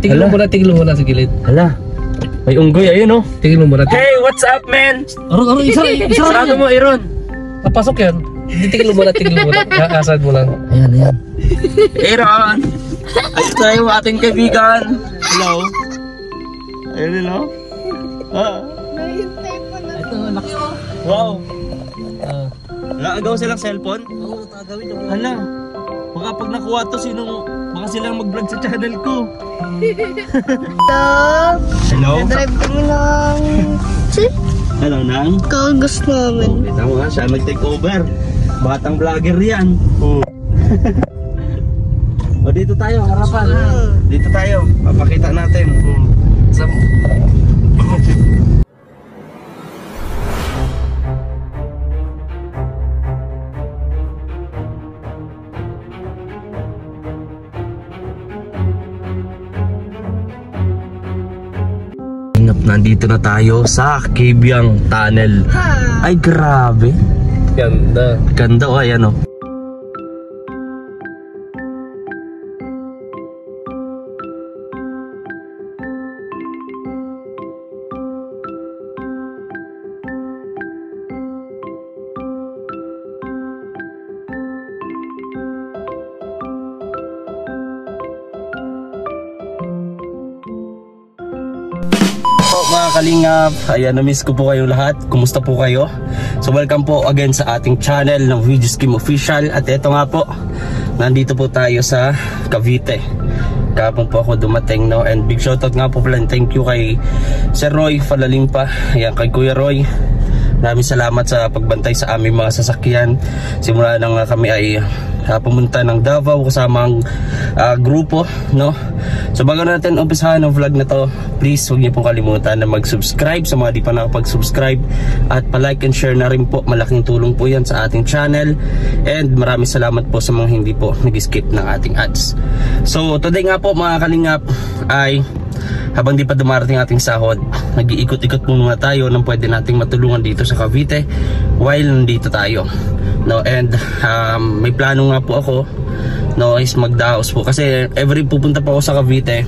Tingnan mo muna sa gilid. Hala. May unggoy, ayun oh. Tingnan mo muna. Hey, what's up, man? Isa. Sarado mo, Aaron. Papasok yan. Tingnan mo muna. Kakasad mo lang. Ayan. Aaron. Ayun tayo ating kaibigan. Hello. Ayun, hello. Ito, laki mo. Wow. Nakagawa silang cellphone? Oo, tagawin yung Hala. Baka pag nakuha to, baka silang mag-vlog sa channel ko. Hello? Drive kami ng Hello, Nang? kagas namin. Kita mo nga, siya nag-take over. Batang vlogger yan. O, dito tayo, harapan. Dito tayo, papakita natin. Nandito na tayo sa Cabiang Tunnel. Ay, grabe. Ganda. Ganda o, ayan o. Mga kalingap, ayan, na-miss ko po kayo lahat. Kumusta po kayo? So welcome po again sa ating channel ng Videos Kim Official. At eto nga po, nandito po tayo sa Cavite. Kahapon po ako dumating, no? And big shoutout nga po pala, thank you kay Sir Roy Falalimpa. Ayan, kay Kuya Roy, maraming salamat sa pagbantay sa aming mga sasakyan. Simula nang kami ay pumunta ng Davao kasama ang grupo, no? So bago natin umpisahan ang vlog na to, please huwag niyo pong kalimutan na mag-subscribe sa mga di pa nakapag-subscribe, at pa-like and share na rin po. Malaking tulong po yan sa ating channel, and maraming salamat po sa mga hindi po nag-skip ng ating ads. So today nga po mga kalingap ay habang di pa dumarating ating sahod, nag-iikot-ikot po muna tayo ng pwede nating matulungan dito sa Cavite while nandito tayo, no? And may plano nga po ako, no, is magdaos po kasi every pupunta po ako sa Cavite,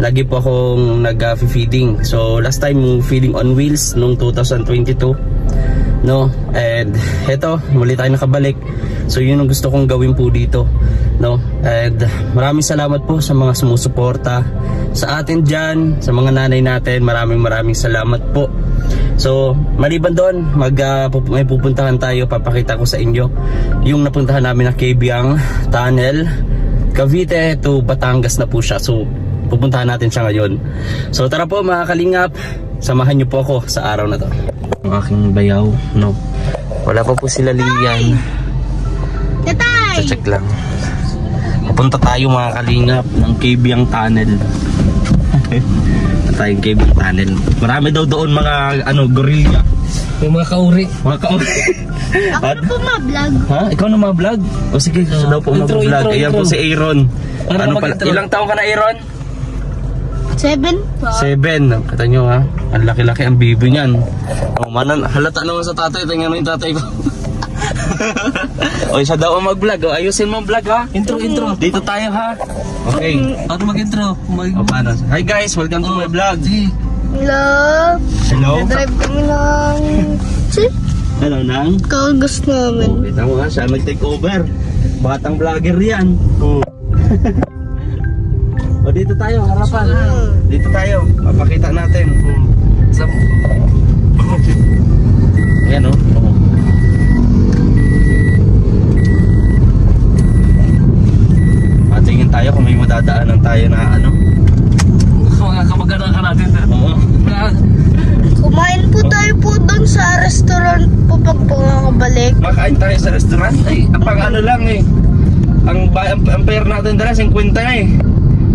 lagi po akong nag-feeding. So last time feeding on wheels nung 2022, no, and eto muli tayo nakabalik. So yun ang gusto kong gawin po dito, no. And maraming salamat po sa mga sumusuporta sa atin dyan, sa mga nanay natin. Maraming salamat po. So maliban doon, may pupuntahan tayo. Papakita ko sa inyo yung napuntahan namin na Cabiang Tunnel, Cavite to Batangas na po siya. So pupuntahan natin siya ngayon. So tara po mga kalingap, samahan niyo po ako sa araw na to. Ang aking bayaw, no, wala pa po sila Lilian. Check lang. Pupunta tayo mga kalingap ng Cabiang Tunnel. Tayong Cabiang Tunnel. Marami daw doon mga gorilla. Yung mga kauri. Ako na po ma-vlog. Ha? Ikaw na ma-vlog? O sige, siya daw po ma-vlog. Ayan po si Aaron. Ano pala? Ilang taong ka na, Aaron? 7 po. 7. Kata nyo ha, ang laki-laki ang bibi niyan. Oh, manan, halata naman sa tatay. Tingnan mo yung tatay ko. O, siya daw ang mag-vlog. O, ayusin mo ang vlog ha. Intro. Dito tayo ha. Okay. Ano mag-intro? O, paano? Hi guys, welcome to my vlog. Hello. Drive kami ng Hello, Nang? kagas namin. Kita mo nga, siya nag-take over. Batang vlogger yan. O, dito tayo, harapan. Dito tayo, papakita natin. Ayan o. Patingin tayo kung may madadaanan tayo na Mga kamag-anak natin. Oo. Kumain po tayo po doon sa restaurant po pag pangabalik. Makain tayo sa restaurant. Ay, pang lang eh. Ang fare natin dala 50 na eh.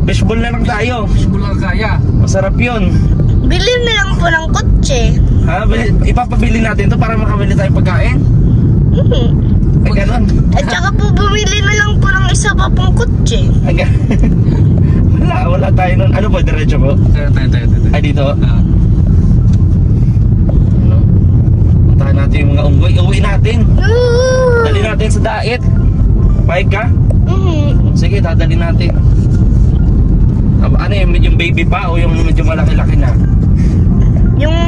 Fishbowl na lang tayo. Fishbowl lang kaya. Masarap yun. Bili na lang po ng kotse. Ha? Ipapabili natin to para makabili tayong pagkain? Ay, ganun. At saka po bumili na lang po ng isa pa pong kotse. Ay, wala tayo nun. Ano po, diretso po? Tayo. Ay, dito? Puntahan natin yung mga unggoy. Uwi natin. Dali natin sa diet. Pahig ka? Sige, dadali natin. Ano eh, baby pa o yung medyo malaki-laki na? Yung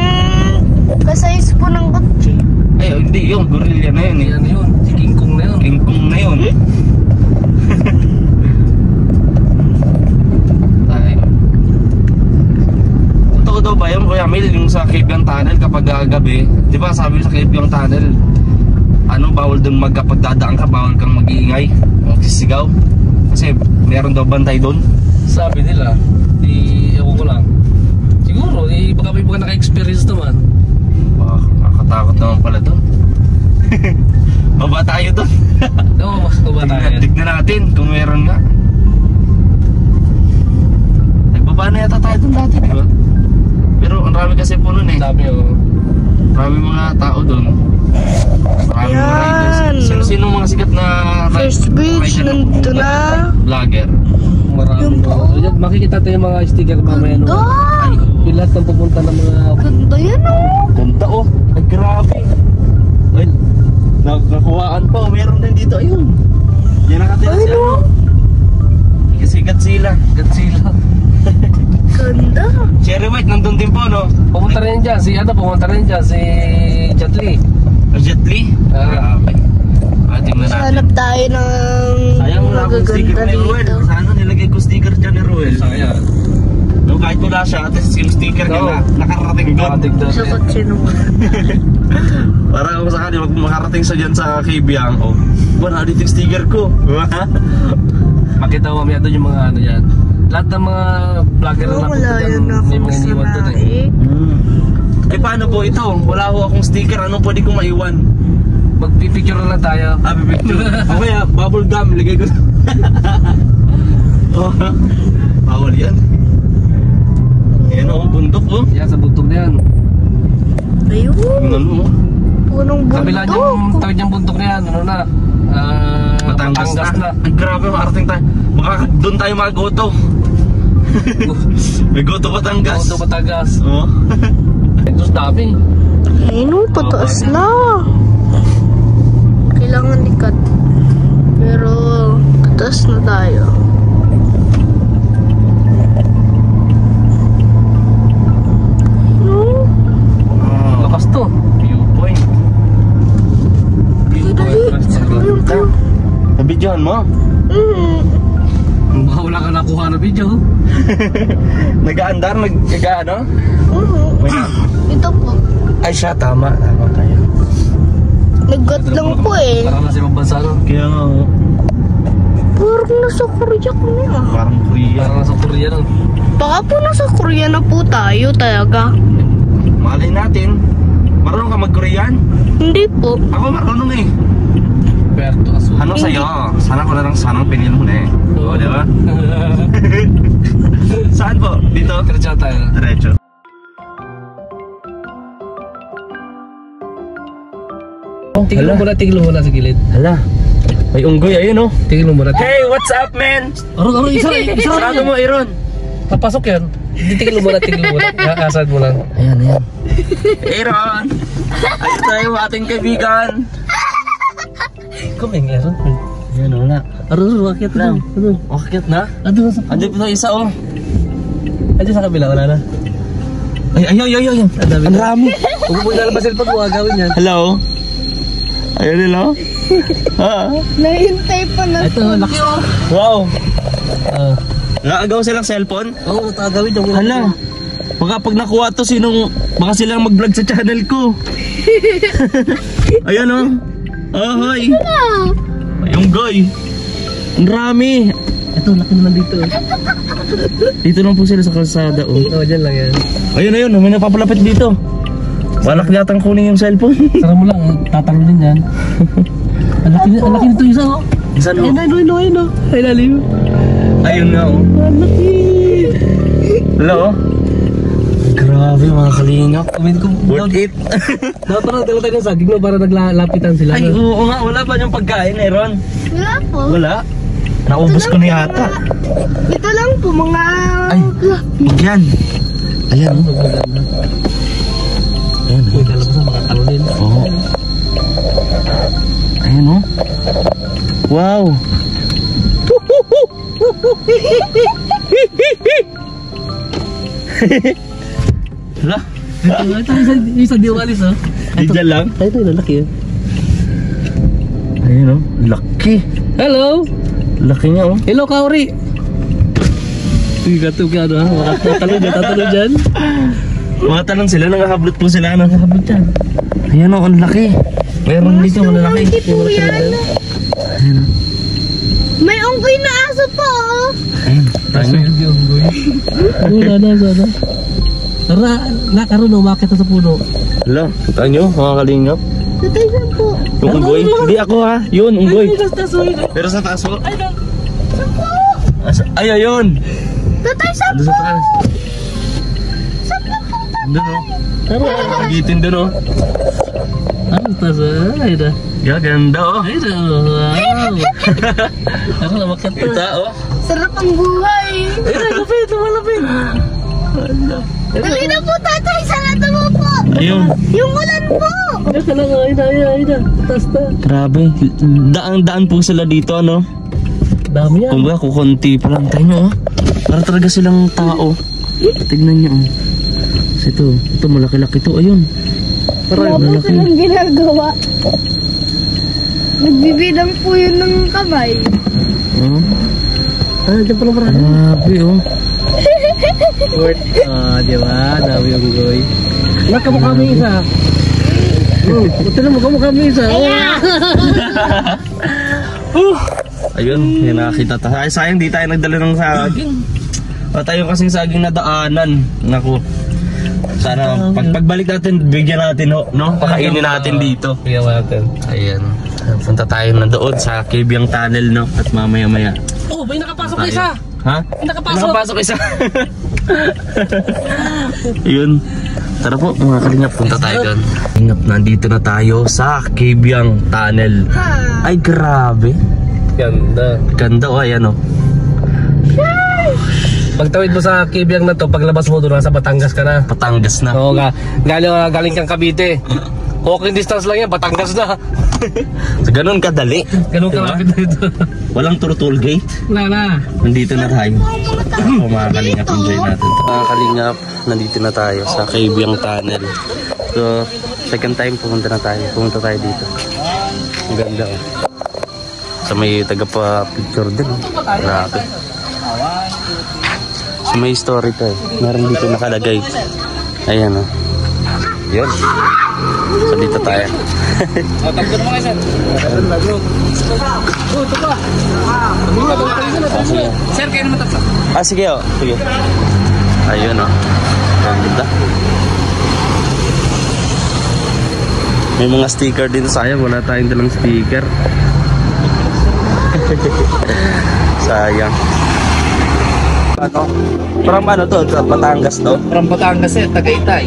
kasayos po ng kotse. Ay, hindi, yung gorilla na yun eh. Yan yun, si King Kong na yun. King Kong na yun. Totoo daw ba yun, Kuya Mel, yung sa Cavegang Tunnel kapag gabi? Di ba sabi sa Cavegang Tunnel, bawal dun kapag dadaan ka, bawal kang mag-iingay, magsisigaw. Kasi meron daw bantay dun. Sabi nila, ewan ko lang. Siguro, baka may mga naka-experience naman. Nakakatakot naman pala dun. Baba tayo dun. Oo, mas baba tayo. Tignan natin kung meron nga. Nagbaba na yata tayo dun dati, di ba? Pero ang rami kasi po nun eh. Sabi oh. Marami mga tao dun. Marami mga riders. Sino mga sikat na First bridge, nandito na. vlogger? Marami mo. Yan, makikita tayo yung mga sticker mamaya no. Ganda! Yung lahat ng pupunta ng mga... Ganda yan oh! Ganda oh. Ay grabe. Ay, nakakuhaan pa. Meron din dito. Ayun. Yan nakatira si ano. Sikat sila. Godzilla. Ganda! Cherry White nandun din po no. Pumunta rin dyan, pumunta rin dyan, si Jet Li. Jet Li? Grabe. Tingnan natin. Hanap tayo ng Sayang wala akong sticker ni Ruel. dito. Sana nilagay ko sticker dyan ni Ruel. Sayang. No, kahit wala siya, at least yung sticker niya na nakarating doon. Nakarating doon. Sa kotse naman. Para kung sakali makarating siya dyan sa Cavegang, oh, wala dito yung sticker ko. Makita mo mamaya doon yung mga ano yan. Lahat ng mga vlogger na Wala napunta yan dyan, ako may mga iniwan doon eh. Eh paano po ito? Wala ho akong sticker, anong pwede kong maiwan? Magpipicture na lang tayo. Picture. Okay, bubble gum, ligay ko. Oh, bawal yan. Yan oh, bundok oh. Yan, sa bundok na yan. Ayun! Yung ano oh. Punong Kabila bundok! yung tawid niyang bundok na yan, ano na? Batangas na. Ay grabe, makarating tayo. Baka doon tayo magoto. May goto Batangas. Goto Batangas. Oh. Ito sa dami. Ayun oh, pataas na! Kailangan ikat. Pero, pataas na tayo. Lakas to. Viewpoint. Dali! Nabidyohan mo? Baka wala ka nakuha na video. Nag-aandar? Nag-ano? Ito po. Ay siya, tama. Tama tayo. Nag-got lang po eh. Parang nasa ibang bansa no? Kaya nga oh. Parang nasa Korea ko na. Parang Korea. Parang nasa Korea no? Baka po nasa Korea na po tayo talaga. Malay natin. Marunong ka mag-Korean? Hindi po. Ako marunong eh. Puerto Azul. Ano sa'yo? Sana ko na lang sanang pinili mo na eh. Oo, di ba? Saan po? Dito? Diretso tayo. Diretso. Tingin mo muna sa gilid. Hala. May unggoy, ayun oh. Tingin mo muna. Hey, what's up, man? Aro, isa Sarado mo, Aaron. Papasok yan. Hindi tingin mo muna. Asad mo lang. Ayan, ayan. Aaron! Ayun tayo, ating kaibigan. Kuming, Aaron. Ayan, wala. Aro, wakit lang. Ano? Bakit na? Ado sa... Andun pa isa oh. Ado sa kabila, wala na. Ay. Ang dami. Ang rami. Huwag mo lalabas cellphone mo, gagawin yan. Hello? Ayun nila. Ha? Nahintay pa na. Ito, laki oh. Wow. Ah. Nakagaw silang cellphone? Oo, gagawin yung... Hala. Baka pag nakuha to, baka silang mag-vlog sa channel ko. Ayan oh. Oh, hoy. Yung goy. Ang rami. Ito, laki naman dito. Dito lang po sila sa kalsada oh. Oo, dyan lang yan. Ayun, may napapalapit dito. Balak yatang kunin yung cellphone. Tara mo lang, tatanong din yan. Ang laki nito isa oh. Isa no? Ayun oh. Ay, lalim. Ayun nga oh. Ang laki. Hello? Grabe mga kalingap. Comment ko. Worth it. Dapat parang tayo ng saging no, para naglalapitan sila. Ay, oo nga. Wala ba yung pagkain, Aaron? Wala po. Wala. Naubos ko na yata. Ito lang po mga... Ay, yan. Ayan oh. Ayan Uy, lalabas na mga talunin. oh. Ayan oh. Wow. Hala, Ito isa diwalis oh. di dyan lang. Ito lalaki oh. Ayun oh, laki. Hello. Laki niya oh. Hello Kauri. Gato ka ano ha. Tatalo dyan. Mga talon sila, nangahablot po sila. Nakabot dyan. Ayan oh, ang laki. Meron dito, ang lalaki. Monkey po yan. Ayan oh. May unggoy na aso po. Ayun, tayo. Sana. Tara, nakaroon umakit sa puno. Hala, kita nyo mga kalingap. Tatay saan po? Yung unggoy. Hindi ako ha, yun unggoy. Pero sa taas oh. Ay, lang. Ay, ayun. Tatay saan Doon po? sa taas. Saan po po? Doon oh. Tara. Pagitin doon oh. Ano tas ay na. Ganda oh. Ay na. Wow. Tara, umakit Kita na. oh. Sarap ang buhay. Ay na, lapit, lumalapit. Dali na po tatay, saan na mo po? Ayun. Yung ulan po. Ay ka lang, ay na. Tas na. Grabe. Daan po sila dito ano. Dami yan. Kumbaga kukunti pa lang tayo oh. Para talaga silang tao. Tignan nyo oh. So, ito malaki-laki to. Ayun. Wala po silang ginagawa. Nagbibidang po yun ng kamay. Oh. Ah, dyan pala marami. Grabe oh. Di ba? Dami yung goy. Nakamukha mo yung isa. Ito na mukha mo isa. Ayun, may nakakita tayo. Ay, sayang di tayo nagdala ng saging. Tayo kasing saging na daanan. Naku. Sana pagbalik natin, bigyan natin ho, no? Pakainin natin dito. Bigyan natin. Ayan. Punta tayo na doon sa Kibyang Tunnel, no? At mamaya-maya. Oh, may nakapasok na isa. Ha? May nakapasok. Nakapasok isa. Yun. Tara po, mga kalingap, punta tayo doon. Kalingap, nandito na tayo sa Kibyang Tunnel. Ay, grabe. Ganda. Ganda oh, ayan oh. Pagtawid mo sa Kibyang na to, paglabas mo doon, nasa Batangas ka na. Batangas na. Oo nga. Galing kang Cavite. Walking distance lang yan, Batangas na. So, ganun kadali. Ganun kalapit na ito. Walang toll gate. Wala na. Nandito na tayo. So, mga kalingap, enjoy natin. Mga kalingap, nandito na tayo sa Kibyang Tunnel. So, second time pumunta tayo dito. Ang ganda oh. So, may taga-pa-picture din oh. Grabe. So, may story to eh. Meron dito nakalagay. Ayan oh. Yun. So, dito tayo. Takbo naman kayo, sir. Oh, ito pa. Sir, kayo naman tapos. Ah, sige oh. Sige. Ayun oh. Ganda. May mga sticker din sayang. Wala tayong dalang sticker. Sayang. Ano? From ano to? Sa Batangas to? From Batangas eh, Tagaytay.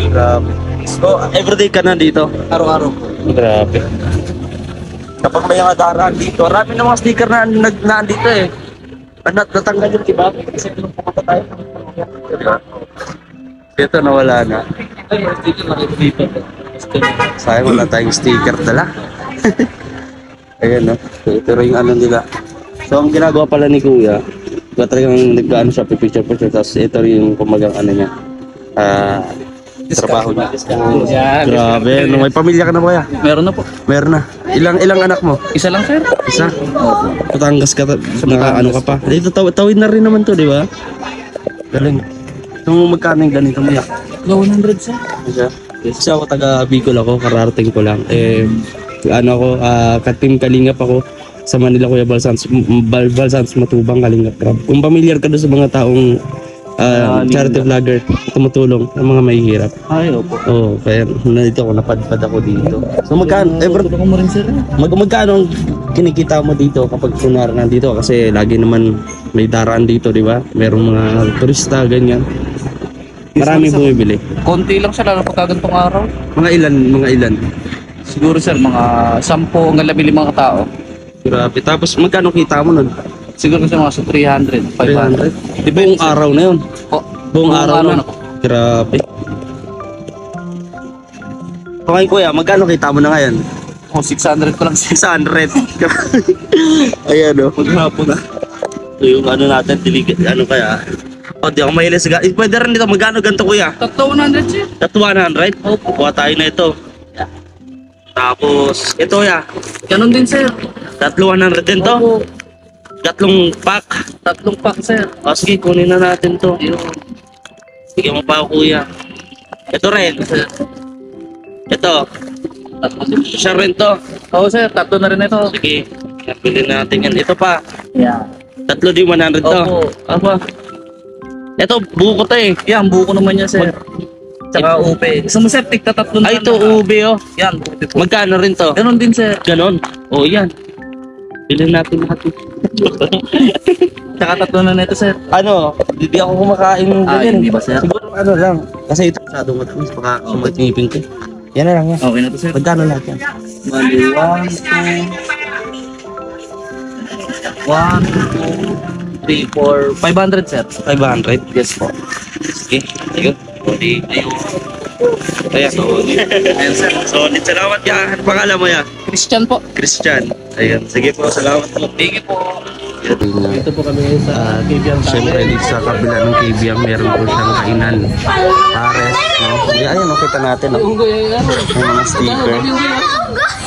Grabe. So, everyday ka na dito? Araw-araw. Grabe. Kapag may mga daraan dito, marami na mga sticker na nandito eh. Natanggal yung iba. Kasi nung pumunta tayo. Diba? Ito nawala na. Ay, sticker lang ito dito. Sayang wala tayong sticker dala. Ayan no. So, ito rin yung ano nila. So ang ginagawa pala ni Kuya, talagang nagkaano siya, picture. Tapos ito rin yung kumagang ano niya. Trabaho niya. Yan. Grabe. No, may pamilya ka na ba kaya? Meron na po. Meron na. Ilang anak mo? Isa lang, sir. Isa? Batangas ka, ano ka pa. Dito tawid na rin naman to, di ba? Galing. Kung magkano yung ganito mo yan? 100, sir. Kasi ako taga Bicol ako, kararating ko lang. Ano ako, ka-team Kalingap ako sa Manila, Kuya Balsans Matubang, Kalingap Crab. Kung familiar ka doon sa mga taong charity vlogger, tumutulong ng mga mahihirap. Ay, opo. Oo, kaya nandito ako, napadpad ako dito. So magkano, Tulungan mo rin, sir. magkano ang kinikita mo dito kapag kunwari nandito? Kasi lagi naman may daraan dito, di ba? Merong mga turista, ganyan. Marami bumibili. Konti lang siya, lalo pagkagantong araw. Mga ilan? Siguro, sir, mga 10 hanggang 15 katao. Grabe. Tapos magkano kita mo nun? Siguro sa mga 300, 500. 300? Di ba yung araw na yun? Po. Buong araw na? po. Grabe. Okay kuya, magkano kita mo na ngayon? Oh, 600 ko lang, sir. 600. Ayan o. Maghapon na. So yung ano natin, ano kaya? O, di ako mahilig sa gas. Pwede rin dito. Magkano ganito, kuya? 100 sir. 100? Opo. Kuha tayo na ito. Tapos, ito ya. Ganon din sir. 100 din to. Opo. 3 pack. 3 pack sir. O, sige, kunin na natin to. Ayun. Sige mo pa, kuya. Ito rin. Sir. Ito. 3 din. Siya rin to. Oo sir, 3 na rin ito. Sige. Bilhin natin yan. Ito pa. Yeah. 3 din 100 to. Opo. Apa? Ito, buko to eh. Yan, buko naman yan sir. Tsaka ube. Isang septic na 3 na. Ay, ito ube oh. Yan, ube po. Magkano rin to? Ganon din sir. Ganon. O, yan. Bilhin natin lahat. Tsaka 3 na nito sir. Ano? Hindi ako kumakain ng ganyan. Hindi ba sir? Siguro ano lang. Kasi ito masyadong matamis. Baka sumatinipin ko. Yan na lang yan. Okay na to sir. Magkano lahat yan? Mali, 1, 2, 3, 4, 500 sir. 500? Yes po. Sige. Ayun. Ayun. Ayan. Ayan sir. Solid. Salamat ka. Ano pangalan mo yan? Christian po. Christian. Ayan. Sige po. Salamat po. Thank you po. Dito po kami ngayon sa KBM. Siyempre dito sa kabila ng KBM meron po siyang kainan. Pares, no? Hindi, ayun, no, kita natin, no? May mga sticker.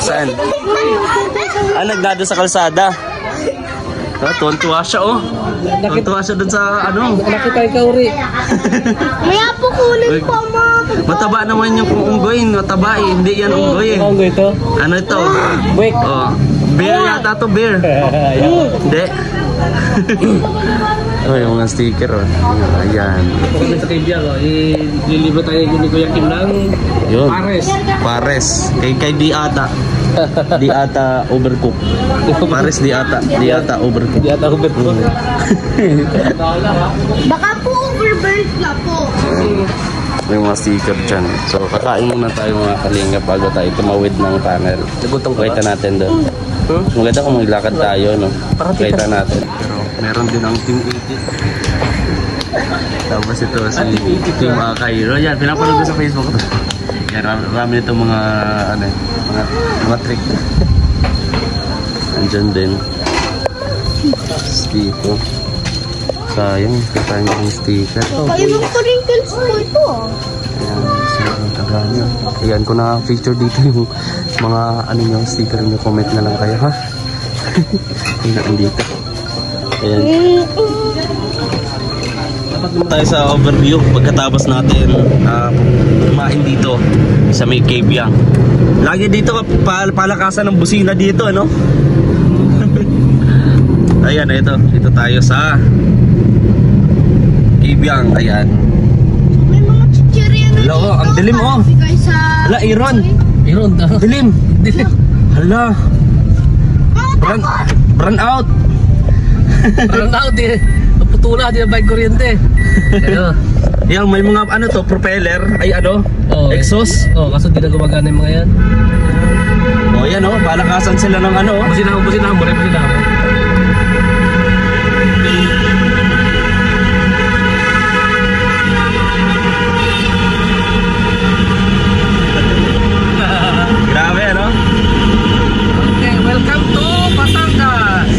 Saan? Nagdado sa kalsada. Tuwan-tuwa siya, oh. Tuwan-tuwa siya dun sa, ano. Nakita ikaw rin. Maya po kunin po mga. Mataba naman yung unggoy, mataba eh. Hindi yan unggoy eh. Ano ito? Ano ito? Wait. Oh. Bear yata to, bear. Hindi. Oh, yung mga sticker, oh. Ayan. Kami sa KBM, ililibre tayo ni Kuya Kim ng Yun. Pares. Pares. Kay di ata. Di ata overcook. Pares di ata. Di ata overcook. Di ata hubad po. Baka po overburnt na po. May mga sticker dyan. So, kakain muna tayo mga kalinga bago tayo tumawid ng tunnel. Kita natin doon. Maganda kung maglakad tayo, no? Kita natin. Pero meron din ang Team 80. Tapos ito si Team Akay. Yan, pinapanood ko sa Facebook. Yan, marami nito mga, ano, mga trick. Andyan din. Dito. Sayang, kita niyo yung sticker. Kaibang crinkles po ito. Ayan, sayang tagaan yun. Ayan ko na feature dito yung mga ano yung sticker nyo. Comment na lang kayo, ha? Ayan, dito. Ayan. Tayo sa overview pagkatapos natin kumain dito sa may Kabyang. Lagi dito palakasan ng busina dito, ano? Ayan, ito tayo sa Kabyang. Ayan. May mga chichirya na Hello, ang dilim, oh. Hala, Iron. Dilim. Hala. Run out. Run out eh. Putula din ang bike kuryente. Yan, may mga ano to, propeller, ay ano, exhaust. Kaso di na gumagana yung mga yan. Yan palakasan sila ng ano. Businahan mo rin, businahan mo. Grabe, ano? Okay, welcome to Batangas.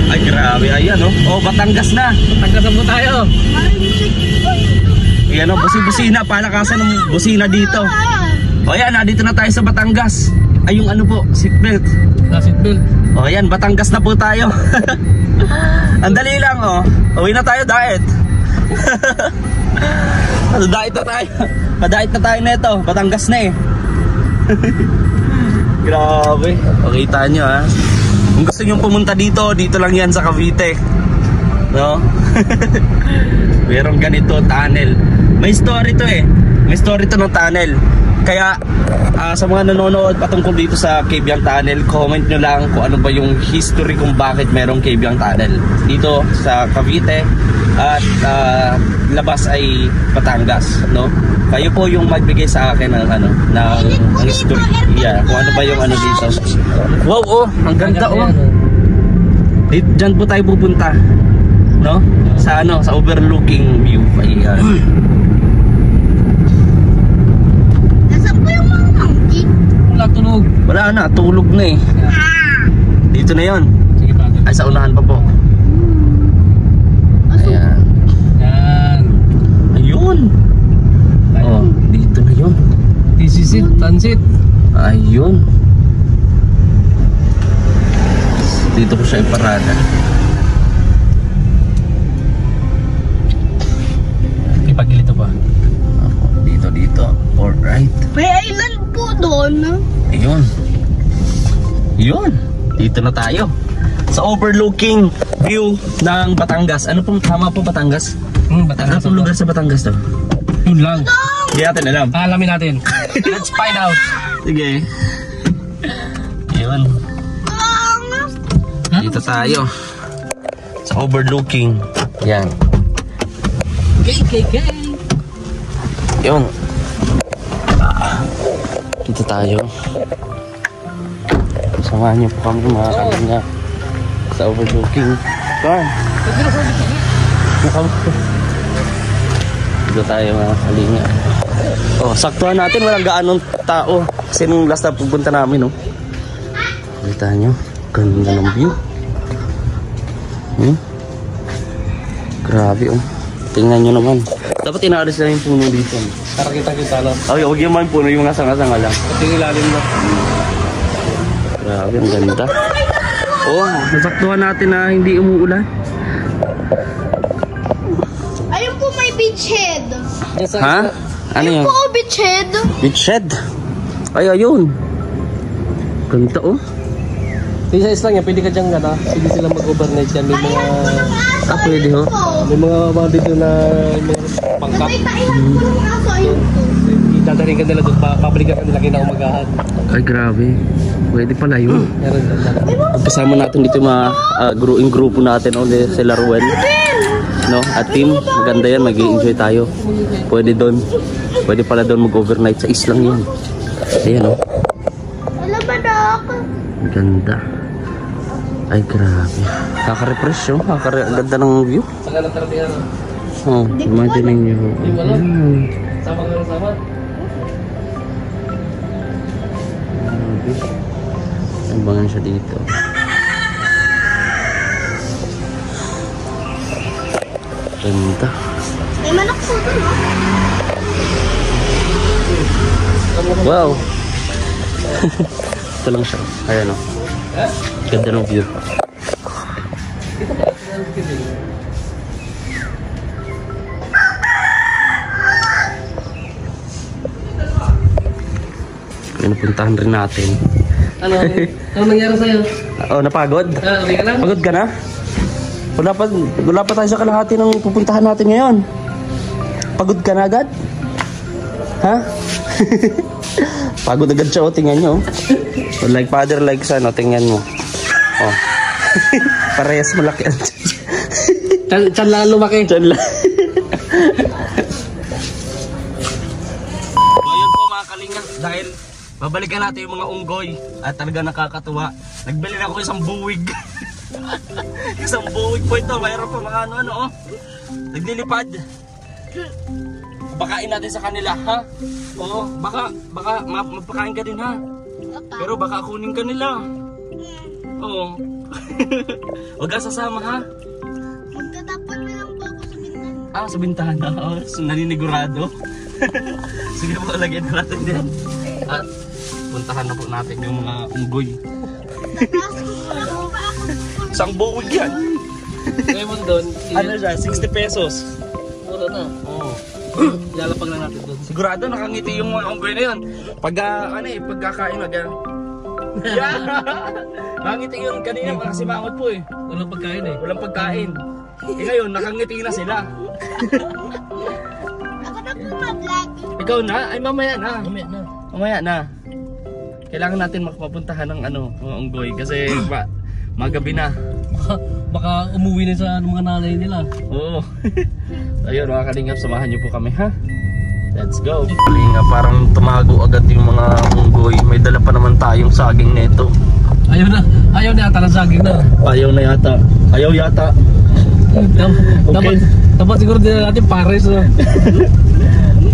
Ay, grabe, ayan, Batangas na. Batangas na po tayo. Ayan, busina, palakasan ng busina dito. Ayan, dito na tayo sa Batangas. Ay, yung ano po, seatbelt. Seatbelt. Ayan, Batangas na po tayo. Ang dali lang, uwi na tayo, diet. Diet na tayo. Pa-diet na tayo nito, Batangas na eh. Grabe. Pakita nyo, ha. Kung gusto nyo pumunta dito, dito lang yan sa Cavite. No? Merong ganito, tunnel. May story to eh. May story to ng tunnel. Kaya sa mga nanonood patungkol dito sa Kabyang Tunnel, comment nyo lang kung ano ba yung history kung bakit merong Kabyang Tunnel dito sa Cavite at labas ay Batangas, no? Kayo po yung magbigay sa akin ng ano, ng history. Yeah, kung ano ba yung ano dito. Wow, ang ganda Diyan po tayo pupunta, no? Sa ano, sa overlooking view. Ayan. Tulog. Wala na, tulog na eh. Dito na yon. Sige pa. Ay, sa unahan pa po. Tansit. Ayun. Dito ko siya iparada. Ipagilito ba? Dito. Alright. May island po doon. Ayun. Yun. Dito na tayo. Sa overlooking view ng Batangas. Ano pong tama po Batangas? Batangas. Ano pong lugar sa Batangas to? Yun lang. Hindi natin alam. Alamin natin. Let's find out. Sige. Ayun. Dito tayo. Sa overlooking. Yan. Gay. Yun. Dito tayo. Samahan niyo po kami mga kalingap sa overlooking. Car. Dito tayo mga kalingap. Oh, saktuhan natin, walang gaanong tao. Kasi nung last na pupunta namin, no. Kita nyo, ganda ng view. Grabe, oh. Tingnan nyo naman. Dapat inaalis lang yung puno dito. Para kita lang. Ay, huwag yung mga puno, yung nasanga-sanga lang. Pati ilalim na. Grabe, ang ganda. Oh, nasaktuhan natin na hindi umuulan. Ayun po may beach head. Ha? Ano Ayun yan? po beach head. Beach shed. Ay, ayun. Ganda, oh. Isa lang yan, pwede ka dyan gana. Pwede silang mag-overnight yan. May mga... Ah, pwede, ho. May mga dito na mga pangkap. May kailan po ng aso. Ayun po. Dadaling ka nila doon. Pabalikan ka nila kinaumagahan. Ay, grabe. Pwede pala yun. Meron dyan. Kasama natin dito yung mga grupo natin, no? Sila Ruel. No? At team, maganda yan. Mag-i-enjoy tayo. Pwede doon. Pwede pala doon mag-overnight sa islang yun. Ayan, no? Wala ba na ako? Ganda. Ay, grabe. Kaka-refresh, oh. Ang ganda ng view. Saka natarating ano. Oh, imagine nyo. Hindi mo alam. Sama ka lang sama. Tambangan siya dito. Ganda. May manok po doon. Wow. Ito lang siya. Ayan, oh. Ganda ng view. Pinupuntahan rin natin. Ano nangyari sa'yo? Oh, napagod? Okay ka lang? Pagod ka na? Wala pa tayo sa kalahati ng pupuntahan natin ngayon. Pagod ka na agad? Ha? Pagod agad siya, oh. Tingnan nyo. Oh. Like father, like son, oh. Tingnan mo. Oh. Parehas malaki. Chan lang lumaki. Chan lang. So, yun po mga kalinga. Dahil babalikan natin yung mga unggoy. At talaga nakakatuwa. Nagbili na ako isang buwig. Isang buwig po ito. Mayroon pa mga ano, oh. Naglilipad. Bakain natin sa kanila, ha? Oo, baka mapakain ka din, ha? Pero baka kunin ka nila. Oo. Huwag ka sasama, ha? Magtatapon na lang po ako sa bintahan. Ah, sa bintana. Oh, naninigurado. Sige po, lagyan na natin din. At puntahan na po natin yung mga unggoy. Isang buwig yan. Ngayon doon. Ano siya? 60 pesos. Mura na. Oo. Lalapag lang natin doon. Sigurado nakangiti yung mga unggoy na yun. Pagkakain na gano'n. Yeah! Nakangiti yun kanina, nakasimangot po eh. Walang pagkain eh. Walang pagkain. Eh ngayon, nakangiti na sila. Ako na po mag-vlog. Ikaw na? Ay mamaya na. Mamaya na. Mamaya na. Kailangan natin makapuntahan ng mga unggoy kasi magabi na. Baka umuwi na sa mga nanay nila. Oo. Ayun mga kalingap, samahan niyo po kami, ha? Let's go. Kalingap, parang tumago agad yung mga unggoy. May dala pa naman tayong saging neto. Ayaw na yata ng saging na. Ayaw na yata. Ayaw yata. Okay. Dapat siguro din natin pares na.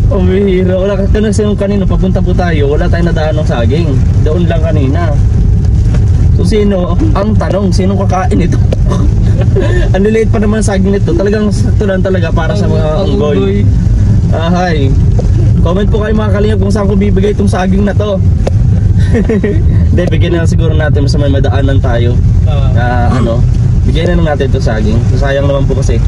Umihira. Wala kasi yung kanina papunta po tayo. Wala tayong nadaan ng saging. Doon lang kanina. So sino? Ang tanong, sino kakain ito? Ang liliit pa naman saging nito. Talagang sakto lang talaga para sa mga unggoy. Ahay. Comment po kayo mga kalingap kung saan ko bibigay itong saging na to. Hindi, bigyan na lang siguro natin sa may madaanan tayo. Bigyan na lang natin itong saging. Sayang naman po kasi.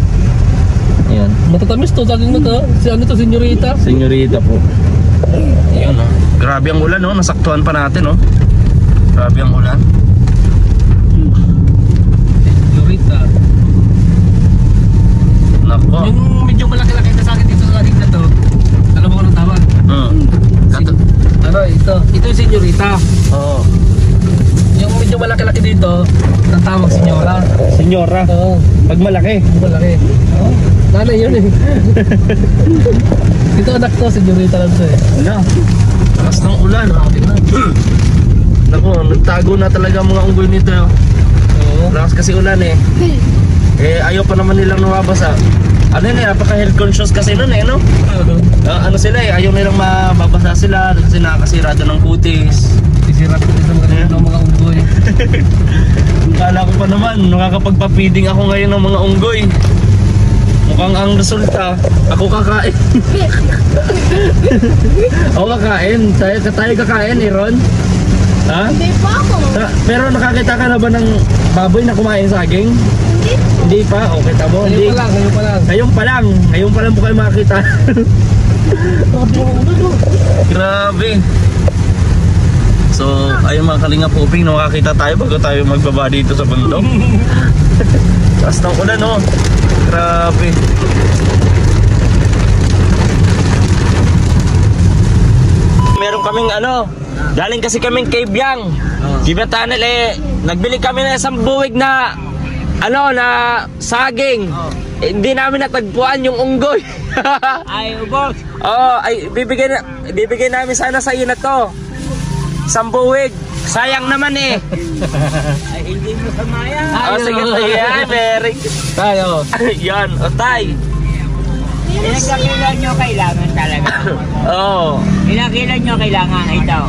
Ayan. Matatamis to, saging na to. Si ano to, senyorita? Senyorita po. Ayan o. Grabe ang ulan o. Nasaktuhan pa natin o. Grabe ang ulan. Senyorita. Nako. Yung medyo malaki-laki na saging dito sa saging na to. Alam mo kung anong tawag? Ano, ito. Ito yung senyorita. Oo. Yung medyo malaki-laki dito, ang tawag senyora. Senyora. Oo. Pag malaki. Malaki. Oo. Nanay yun eh. Ito anak to, senyorita lang to eh. Ano? Lakas ng ulan. Naku, nagtago na talaga ang mga unggoy nito. Oo. Lakas kasi ulan eh. Ayaw pa naman nilang nawabasa. Ano yun eh, napaka-health conscious kasi nun eh, no? Ano sila eh, ayaw nilang mababasa sila kasi nakakasirado ng kutis. Sisirap ko din ng mga unggoy. Kala ko pa naman, nakakapagpa-feeding ako ngayon ng mga unggoy. Mukhang ang resulta, ako kakain. Ako kakain, tayo kakain eh, Ron? Ha? Hindi pa ako. Pero nakakita ka na ba ng baboy na kumain saging? Hindi pa, okay tamo. Ngayon pa lang, ngayon pa lang. Ngayon pa lang po kayo makakita. Grabe. So, ayun mga kalingap uping, makakita tayo bago tayo magbaba dito sa bundok. Taas ng ulan oh. Grabe. Meron kaming galing kasi kaming kay Biang. Giba Tunnel nagbili kami ng isang buwig na na saging. Hindi namin natagpuan yung unggoy. Ay, boss. Ay bibigyan namin sana sa iyo na to. Isang buwig. Sayang naman eh. Ay, hindi mo samayan. Sige, very. Tayo. Yan, tay. Ilang kilo nyo kailangan talaga? Ilang kilo nyo kailangan ito?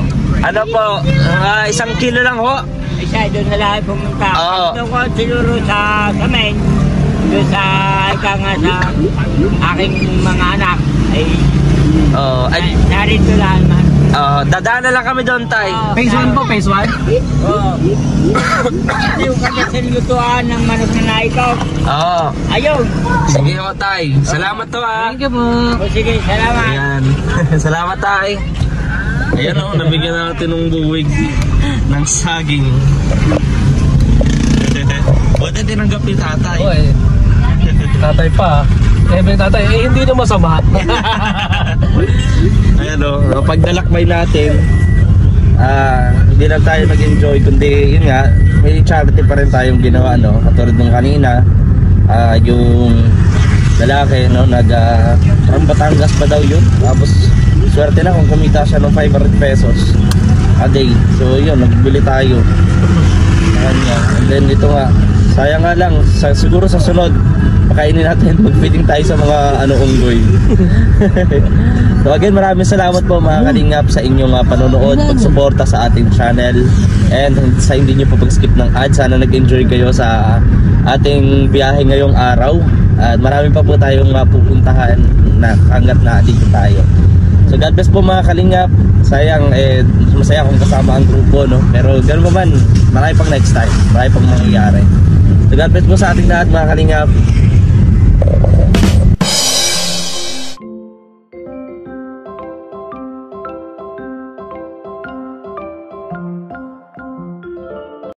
Ano po? 1 kilo lang ho. Isa doon na lahat pumunta. Oo. Gusto ko siguro sa main, doon sa sa aking mga anak ay narito lang man. Dadaan na lang kami doon, tay. Phase 1 po, phase 1? Oo. Yung kanya sinutuan ng manok na naikaw. Ayun. Sige ho, tay. Salamat to ha. Thank you po. O sige, salamat. Ayan. Salamat tay. Ayan o, nabigyan natin ng buwig ng saging. Buti tinanggap ni tatay. Tatay pa. Tatay, hindi na masama. Ayan o, pagdalakbay natin, hindi lang tayo nag-enjoy, kundi yun nga, may charity pa rin tayong ginawa, no? Katulad nung kanina, yung lalaki, no? From Batangas pa daw yun. Tapos, swerte na kung kumita siya ng 500 pesos a day. So yun, nagbili tayo sa kanya. And then ito nga, sayang nga lang, siguro sa sunod pakainin natin, mag-feeding tayo sa mga unggoy. So again, maraming salamat po mga kalingap sa inyong panonood, pagsuporta sa ating channel, and sa hindi nyo po pag-skip ng ads. Sana nag-enjoy kayo sa ating biyahe ngayong araw, at marami pa po tayong mapupuntahan na hanggat na dito tayo. So God bless po mga kalingap. Sayang masaya kung kasama ang grupo, no? Pero gano'n pa man, marami pang next time, marami pang mangyayari. So God bless po sa ating lahat mga kalingap.